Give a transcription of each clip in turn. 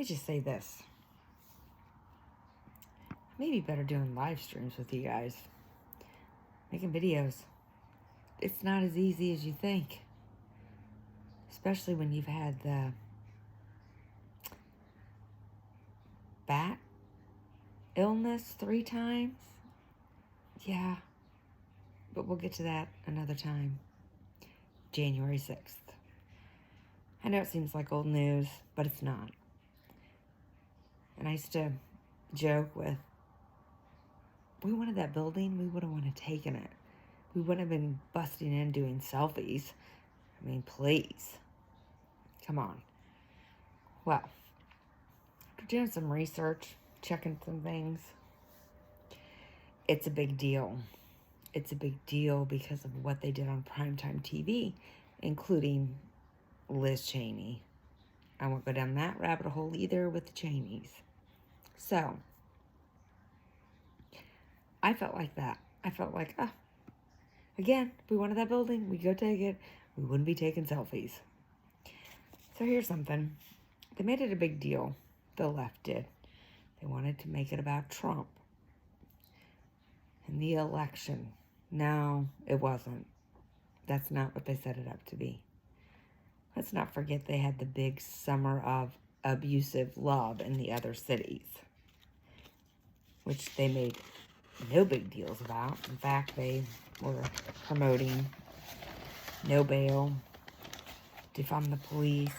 me just say this. Maybe better doing live streams with you guys. Making videos. It's not as easy as you think. Especially when you've had the bat illness 3 times. Yeah. But we'll get to that another time. January 6th. I know it seems like old news, but it's not. And I used to joke with, we wanted that building, we would have wanted taken it. We wouldn't have been busting in doing selfies. I mean, please. Come on. Well, after doing some research, checking some things, it's a big deal. It's a big deal because of what they did on primetime TV, including Liz Cheney. I won't go down that rabbit hole either with the Cheneys. So, I felt like that. I felt like, again, if we wanted that building, we'd go take it. We wouldn't be taking selfies. So here's something. They made it a big deal. The left did. They wanted to make it about Trump and the election. No, it wasn't. That's not what they set it up to be. Let's not forget they had the big summer of abusive love in the other cities, which they made no big deals about. In fact, they were promoting no bail, defund the police,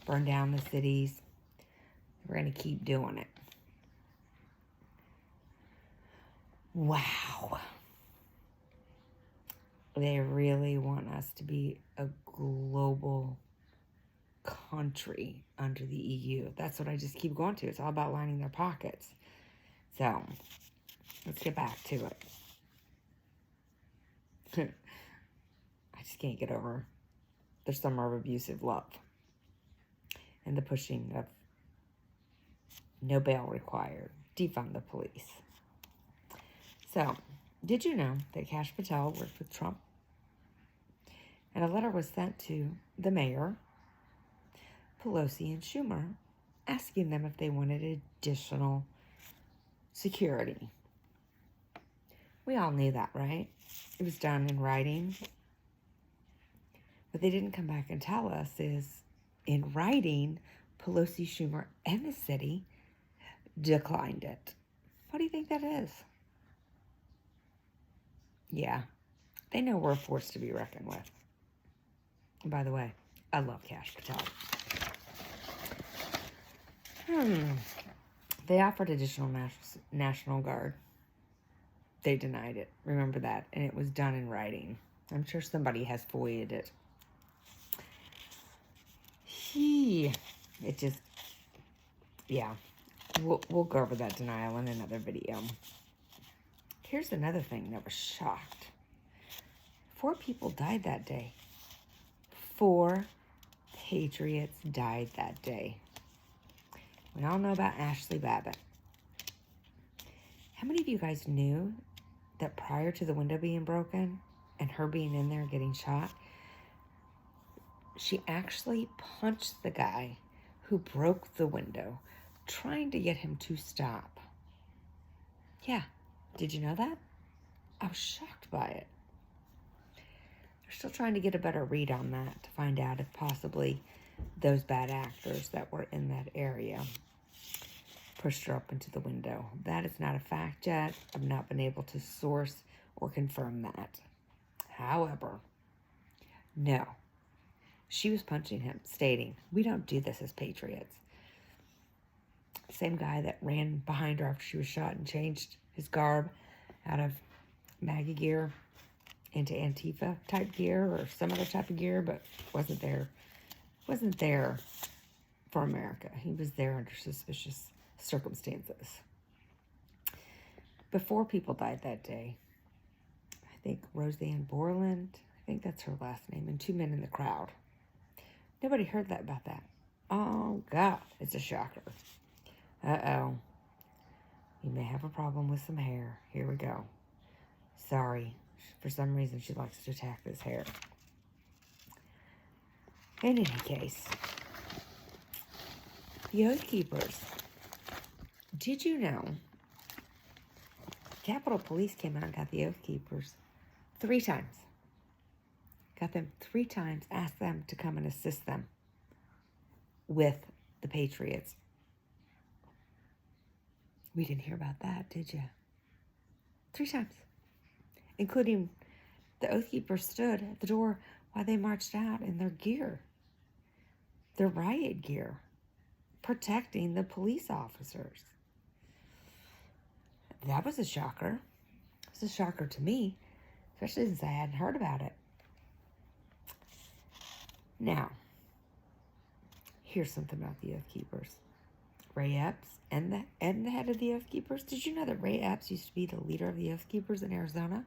burn down the cities. We're going to keep doing it. Wow. They really want us to be a global country under the EU. That's what I just keep going to. It's all about lining their pockets. So, let's get back to it. I just can't get over the summer of abusive love and the pushing of no bail required, defund the police. So, did you know that Kash Patel worked with Trump? And a letter was sent to the mayor, Pelosi, and Schumer, asking them if they wanted additional security. We all knew that, right? It was done in writing. What they didn't come back and tell us is, in writing, Pelosi, Schumer, and the city declined it. What do you think that is? Yeah, they know we're a force to be reckoned with. And by the way, I love Kash Patel. They offered additional National Guard. They denied it. Remember that. And it was done in writing. I'm sure somebody has FOIA'd it. It just, yeah. We'll go over that denial in another video. Here's another thing that was shocked. 4 people died that day. 4 Patriots died that day. We all know about Ashley Babbitt. How many of you guys knew that prior to the window being broken and her being in there getting shot, she actually punched the guy who broke the window, trying to get him to stop? Yeah. Did you know that? I was shocked by it. They're still trying to get a better read on that to find out if possibly those bad actors that were in that area pushed her up into the window. That is not a fact yet. I've not been able to source or confirm that. However, no. She was punching him, stating, "We don't do this as patriots." Same guy that ran behind her after she was shot and changed his garb out of MAGA gear into Antifa type gear or some other type of gear, but wasn't there for America. He was there under suspicious circumstances. But 4 people died that day. I think Roseanne Borland, I think that's her last name, and 2 men in the crowd. Nobody heard about that. Oh, God, it's a shocker. Uh-oh. You may have a problem with some hair. Here we go. Sorry. For some reason, she likes to attack this hair. In any case, The Oath Keepers. Did you know Capitol Police came out and got the Oath Keepers 3 times? Got them 3 times, asked them to come and assist them with the Patriots. We didn't hear about that, did you? 3 times. Including the Oath Keepers stood at the door while they marched out in their gear. Their riot gear. Protecting the police officers. That was a shocker. It was a shocker to me, especially since I hadn't heard about it. Now, here's something about the Oath Keepers. Ray Epps and the head of the Oath Keepers. Did you know that Ray Epps used to be the leader of the Oath Keepers in Arizona?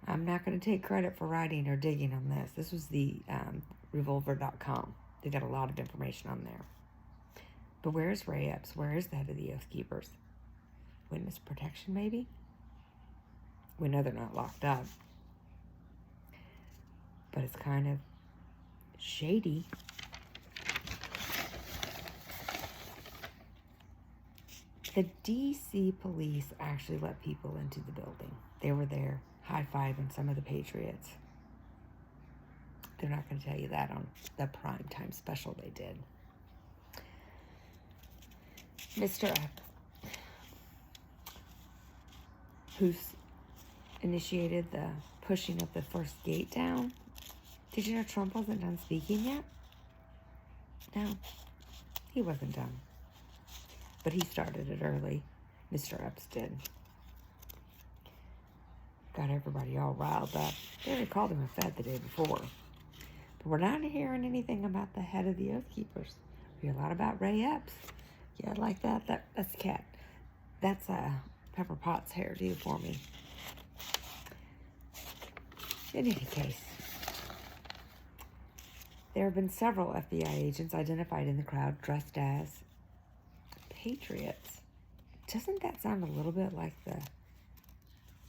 I'm not going to take credit for writing or digging on this. This was the revolver.com. They got a lot of information on there. But where is Ray Epps? Where is the head of the Oath Keepers? Witness protection, maybe? We know they're not locked up. But it's kind of shady. The D.C. police actually let people into the building. They were there high-fiving some of the Patriots. They're not going to tell you that on the primetime special they did. Mr. Epps, who's initiated the pushing of the first gate down. Did you know Trump wasn't done speaking yet? No, he wasn't done. But he started it early. Mr. Epps did. Got everybody all riled up. They already called him a Fed the day before. But we're not hearing anything about the head of the Oath Keepers. We hear a lot about Ray Epps. Yeah, I like that. That's Cat. That's Pepper Potts hairdo for me. In any case, there have been several FBI agents identified in the crowd dressed as Patriots. Doesn't that sound a little bit like the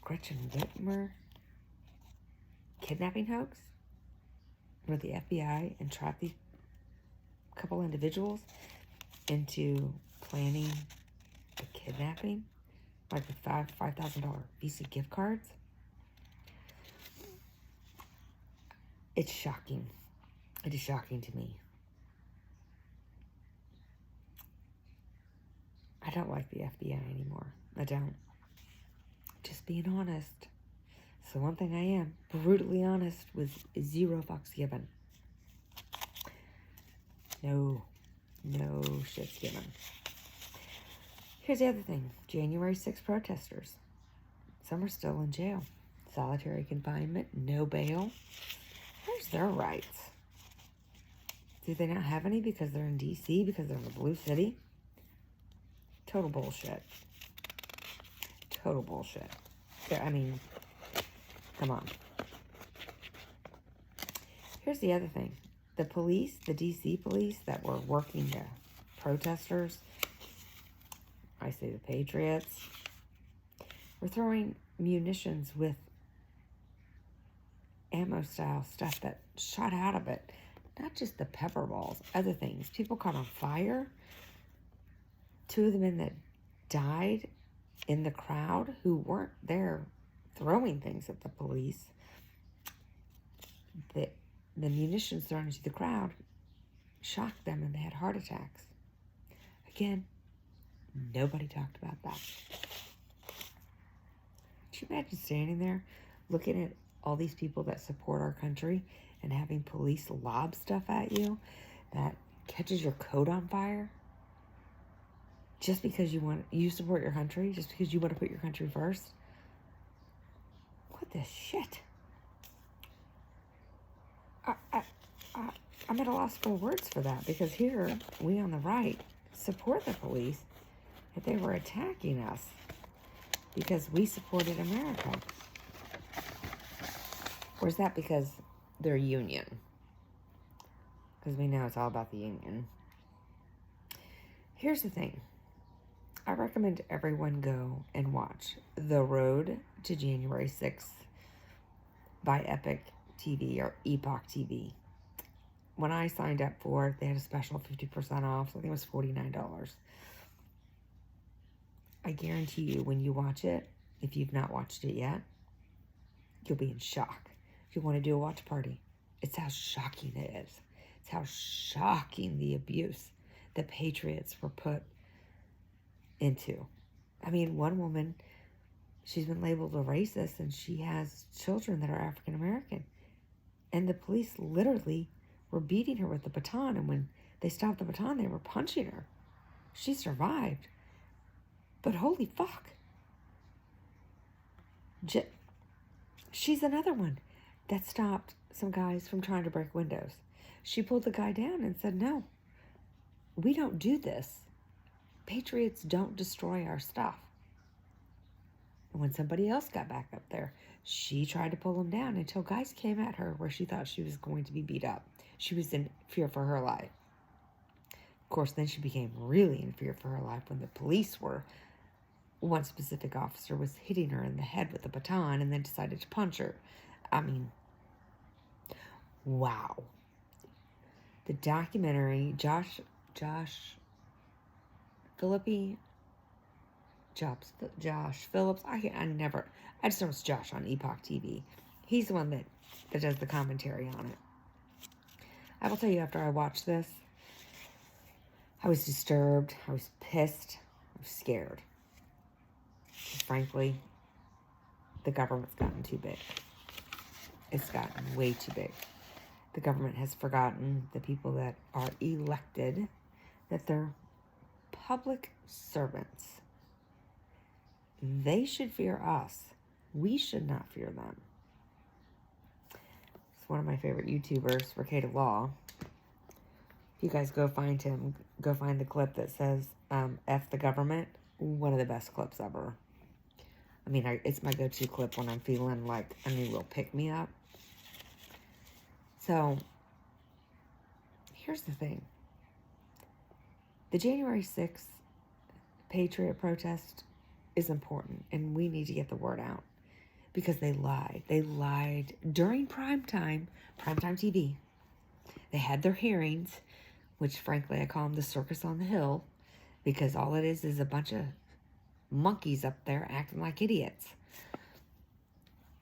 Gretchen Whitmer kidnapping hoax? Where the FBI entrapped these couple individuals into planning a kidnapping, like with $5,000 Visa gift cards. It's shocking. It is shocking to me. I don't like the FBI anymore. I don't. Just being honest. So one thing I am brutally honest with zero fucks given. No shit's given. Here's the other thing. January 6th protesters. Some are still in jail. Solitary confinement, no bail. Where's their rights? Do they not have any because they're in D.C., because they're in the blue city? Total bullshit. Total bullshit. I mean, come on. Here's the other thing. The police, the D.C. police that were working the protesters, I say the Patriots, were throwing munitions with ammo-style stuff that shot out of it. Not just the pepper balls, other things. People caught on fire. 2 of the men that died in the crowd who weren't there throwing things at the police. The munitions thrown into the crowd shocked them and they had heart attacks. Again, nobody talked about that. Could you imagine standing there looking at all these people that support our country and having police lob stuff at you that catches your coat on fire? Just because you support your country, just because you want to put your country first? What the shit? I'm at a loss for words for that, because here, we on the right support the police if they were attacking us because we supported America. Or is that because they're union? Because we know it's all about the union. Here's the thing. I recommend everyone go and watch The Road to January 6th by Epic TV or Epoch TV. when I signed up for it, they had a special 50% off. So I think it was $49. I guarantee you, when you watch it, if you've not watched it yet, you'll be in shock. If you want to do a watch party, it's how shocking it is. It's how shocking the abuse the Patriots were put into. I mean, one woman, she's been labeled a racist, and she has children that are African American. And the police literally were beating her with the baton, and when they stopped the baton, they were punching her. She survived. But holy fuck. She's another one that stopped some guys from trying to break windows. She pulled the guy down and said, no, we don't do this. Patriots don't destroy our stuff. And when somebody else got back up there, she tried to pull him down until guys came at her where she thought she was going to be beat up. She was in fear for her life. Of course, then she became really in fear for her life when the police were. One specific officer was hitting her in the head with a baton and then decided to punch her. I mean, wow. The documentary, Josh Phillips. I just know it's Josh on Epoch TV. He's the one that does the commentary on it. I will tell you, after I watched this, I was disturbed. I was pissed. I was scared. Frankly, the government's gotten too big. It's gotten way too big. The government has forgotten the people that are elected, that they're public servants. They should fear us. We should not fear them. It's one of my favorite YouTubers, Ricada Law. If you guys go find him, go find the clip that says, F the government. One of the best clips ever. I mean, it's my go-to clip when I'm feeling like I need a little pick-me-up. So, here's the thing. The January 6th Patriot protest is important, and we need to get the word out. Because they lied. They lied during primetime TV. They had their hearings, which frankly I call them the circus on the hill, because all it is a bunch of monkeys up there acting like idiots.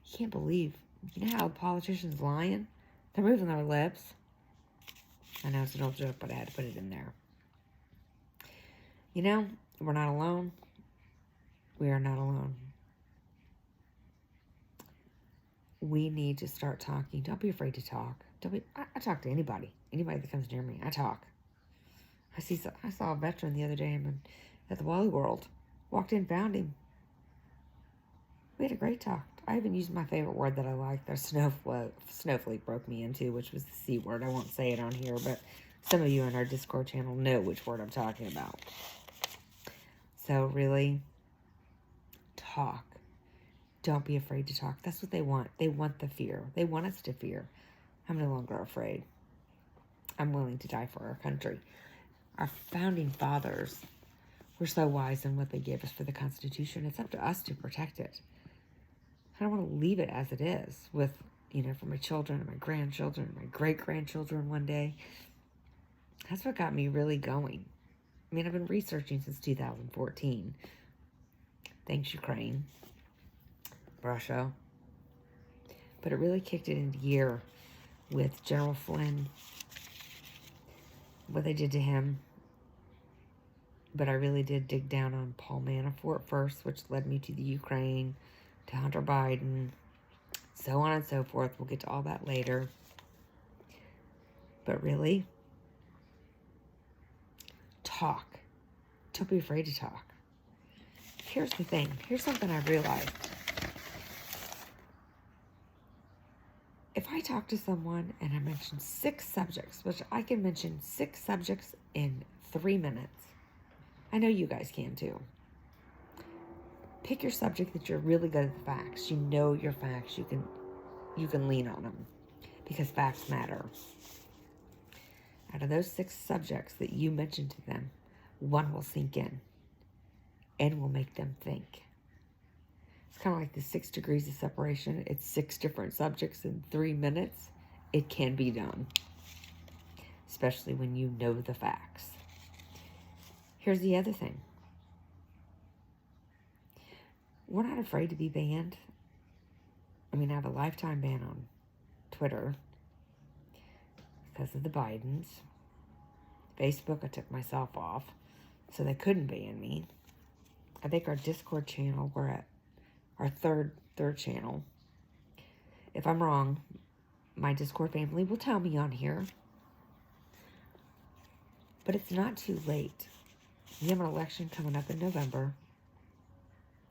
You can't believe, you know how the politicians lying? They're moving their lips. I know it's an old joke, but I had to put it in there. You know, we're not alone. We are not alone. We need to start talking. Don't be afraid to talk. I talk to anybody that comes near me. I talk. I saw a veteran the other day at the Wally World. Walked in, found him. We had a great talk. I even used my favorite word that I like. That snowflake broke me into, which was the C word. I won't say it on here, but some of you in our Discord channel know which word I'm talking about. So really, talk. Don't be afraid to talk. That's what they want. They want the fear. They want us to fear. I'm no longer afraid. I'm willing to die for our country. Our founding fathers were so wise in what they gave us for the Constitution. It's up to us to protect it. I don't want to leave it as it is with, for my children and my grandchildren and my great-grandchildren one day. That's what got me really going. I mean, I've been researching since 2014. Thanks, Ukraine. Russia. But it really kicked it into gear with General Flynn, what they did to him. But I really did dig down on Paul Manafort first, which led me to the Ukraine, to Hunter Biden, so on and so forth. We'll get to all that later. But really, talk. Don't be afraid to talk. Here's the thing. Here's something I've realized. If I talk to someone and I mention 6 subjects, which I can mention 6 subjects in 3 minutes, I know you guys can too. Pick your subject that you're really good at the facts. You know your facts. You can lean on them because facts matter. Out of those 6 subjects that you mention to them, 1 will sink in and will make them think. It's kind of like the 6 degrees of separation. It's 6 different subjects in 3 minutes. It can be done. especially when you know the facts. Here's the other thing. We're not afraid to be banned. I mean, I have a lifetime ban on Twitter because of the Bidens. Facebook, I took myself off, so they couldn't ban me. I think our Discord channel, we're at our third channel. If I'm wrong, my Discord family will tell me on here. But it's not too late. We have an election coming up in November.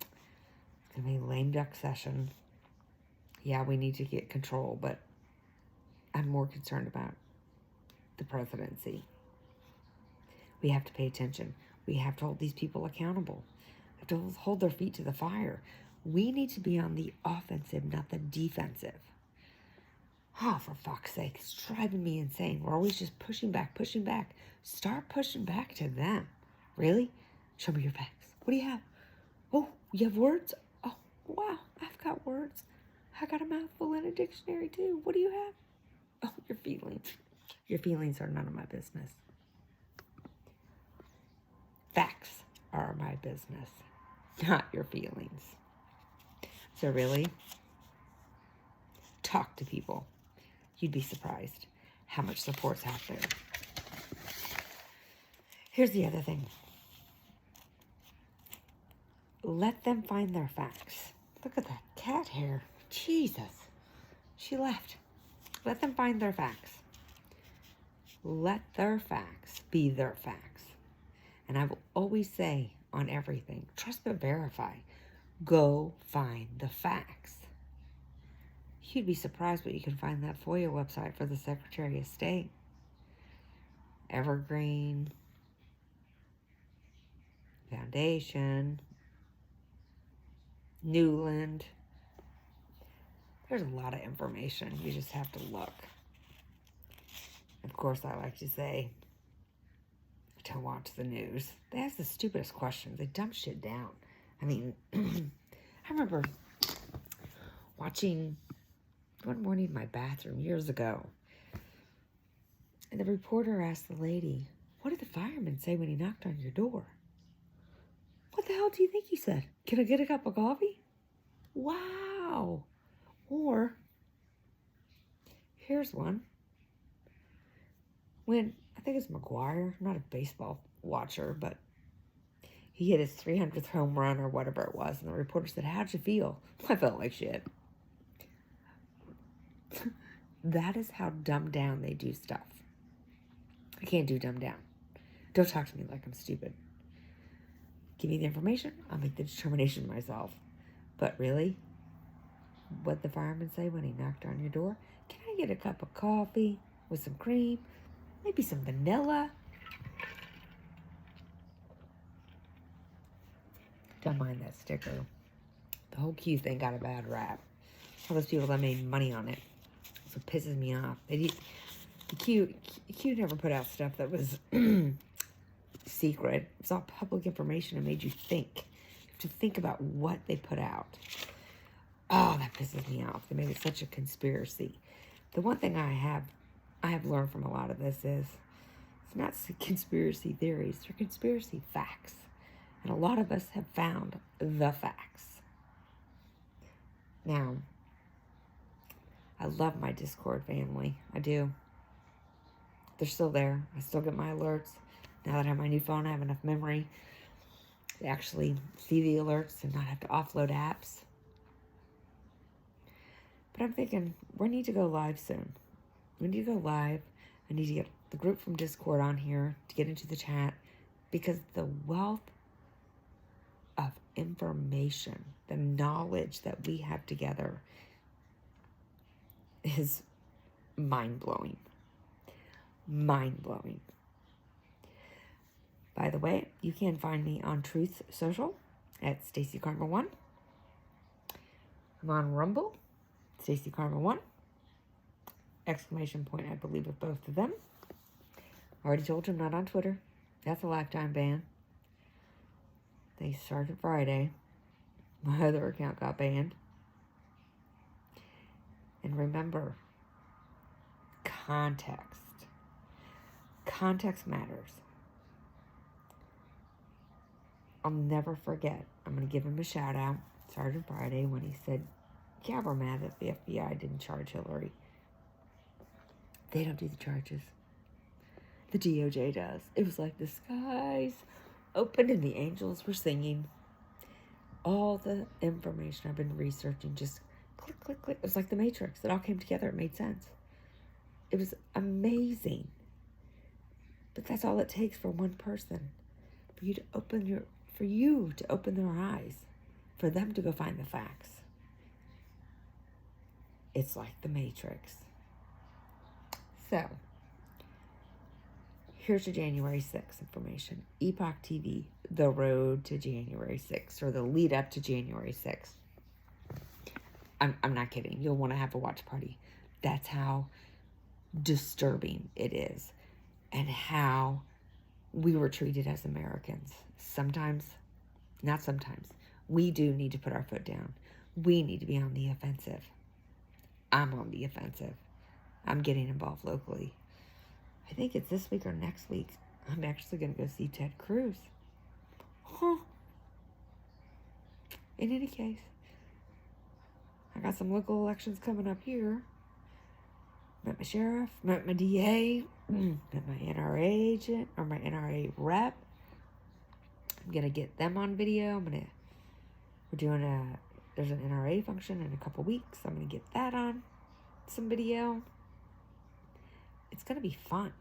It's going to be a lame duck session. Yeah, we need to get control, but I'm more concerned about the presidency. We have to pay attention. We have to hold these people accountable. We have to hold their feet to the fire. We need to be on the offensive, not the defensive. Oh, for fuck's sake, it's driving me insane. We're always just pushing back, pushing back. Start pushing back to them. Really? Show me your facts. What do you have? Oh, you have words? Oh, wow, I've got words. I got a mouthful in a dictionary too. What do you have? Oh, your feelings. Your feelings are none of my business. Facts are my business, not your feelings. So really, talk to people. You'd be surprised how much support's out there. Here's the other thing. Let them find their facts. Look at that cat hair. Jesus. She left. Let them find their facts. Let their facts be their facts. And I will always say on everything, trust but verify. Go find the facts. You'd be surprised what you can find that FOIA website for the Secretary of State. Evergreen, Foundation, Newland. There's a lot of information. You just have to look. Of course, I like to say, don't watch the news. They ask the stupidest questions. They dumb shit down. I mean, I remember watching one morning in my bathroom years ago, and the reporter asked the lady, what did the fireman say when he knocked on your door? What the hell do you think he said? Can I get a cup of coffee? Wow. Or, here's one. When, I think it's McGuire, I'm not a baseball watcher, but he hit his 300th home run or whatever it was, and the reporter said, how'd you feel? I felt like shit. That is how dumbed down they do stuff. I can't do dumbed down. Don't talk to me like I'm stupid. Give me the information, I'll make the determination myself. But really, what'd the fireman say when he knocked on your door? Can I get a cup of coffee with some cream? Maybe some vanilla? Don't mind that sticker. The whole Q thing got a bad rap. All those people that made money on it. So it pisses me off. The Q never put out stuff that was secret. It was all public information and made you think. You have to think about what they put out. Oh, that pisses me off. They made it such a conspiracy. The one thing I have learned from a lot of this is it's not conspiracy theories. They're conspiracy facts. And a lot of us have found the facts. Now, I love my Discord family. I do. They're still there. I still get my alerts. Now that I have my new phone, I have enough memory to actually see the alerts and not have to offload apps. But I'm thinking, we need to go live soon. We need to go live. I need to get the group from Discord on here to get into the chat, because the wealth of information, the knowledge that we have together is mind-blowing. Mind-blowing. By the way, you can find me on Truth Social at Stacey Karma 1. I'm on Rumble, Stacey Karma 1. Exclamation point, I believe, of both of them. I already told you I'm not on Twitter. That's a lifetime ban. They started Friday. My other account got banned. And remember, context. Context matters. I'll never forget. I'm going to give him a shout out, Sergeant Friday, when he said, yeah, we're mad that the FBI didn't charge Hillary. They don't do the charges. The DOJ does. It was like the skies opened and the angels were singing. All the information I've been researching just click, click, click. It was like the Matrix. It all came together. It made sense. It was amazing. But that's all it takes for one person. For you to open their eyes. For them to go find the facts. It's like the Matrix. So, here's your January 6th information. Epoch TV, the road to January 6th, or the lead up to January 6th. I'm not kidding. You'll want to have a watch party. That's how disturbing it is. And how we were treated as Americans. Not sometimes. We do need to put our foot down. We need to be on the offensive. I'm on the offensive. I'm getting involved locally. I think it's this week or next week. I'm actually going to go see Ted Cruz. Huh. In any case, I got some local elections coming up here. Met my sheriff, met my DA, met my NRA agent, or my NRA rep. I'm going to get them on video. There's an NRA function in a couple weeks. I'm going to get that on some video. It's going to be fun.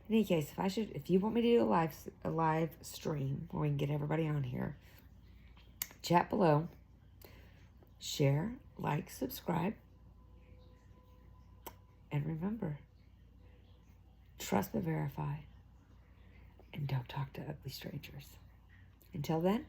In any case, if you want me to do a live stream where we can get everybody on here, chat below, share, like, subscribe, and remember, trust but verify, and don't talk to ugly strangers. Until then,